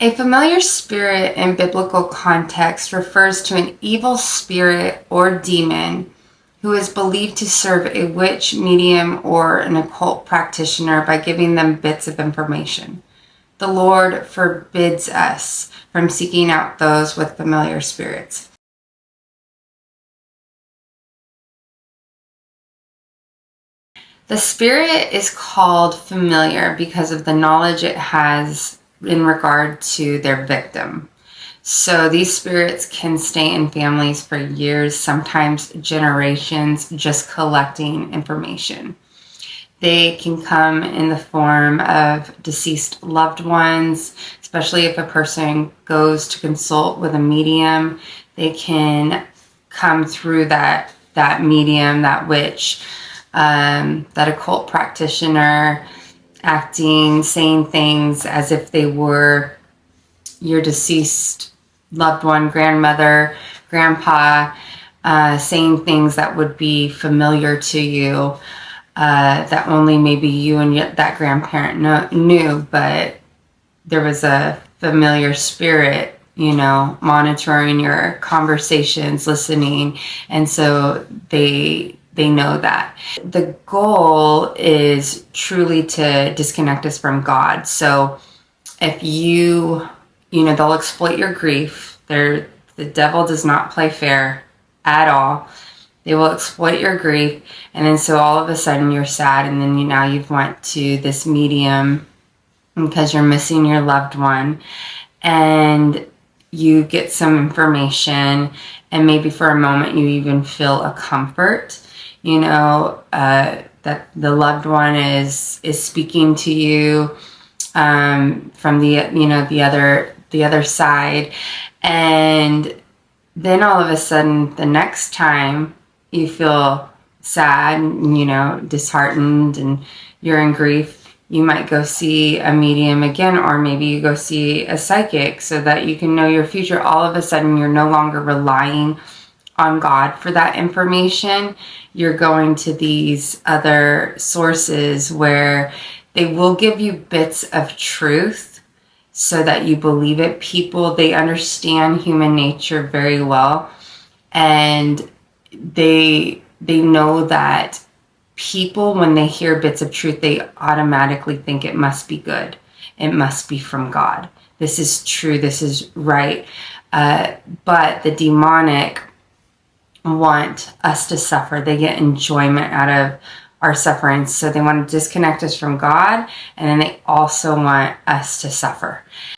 A familiar spirit in biblical context refers to an evil spirit or demon who is believed to serve a witch, medium, or an occult practitioner by giving them bits of information. The Lord forbids us from seeking out those with familiar spirits. The spirit is called familiar because of the knowledge it has in regard to their victim. So these spirits can stay in families for years, sometimes generations, just collecting information. They can come in the form of deceased loved ones, especially if a person goes to consult with a medium. They can come through that medium, that witch, that occult practitioner, acting, saying things as if they were your deceased loved one, grandmother, grandpa, saying things that would be familiar to you, that only maybe you and that grandparent knew, but there was a familiar spirit, monitoring your conversations, listening, and so they know that. The goal is truly to disconnect us from God. So if they'll exploit your grief. The devil does not play fair at all. They will exploit your grief, and then so all of a sudden you're sad, and then now you've went to this medium because you're missing your loved one, and you get some information, and maybe for a moment you even feel a comfort, that the loved one is speaking to you from the other side. And then all of a sudden the next time you feel sad, disheartened, and you're in grief, you might go see a medium again, or maybe you go see a psychic so that you can know your future. All of a sudden you're no longer relying on God for that information. You're going to these other sources where they will give you bits of truth so that you believe it. People, they understand human nature very well, and they know that people, when they hear bits of truth, they automatically think it must be good. It must be from God. This is true. This is right. But the demonic want us to suffer. They get enjoyment out of our suffering. So they want to disconnect us from God, and then they also want us to suffer.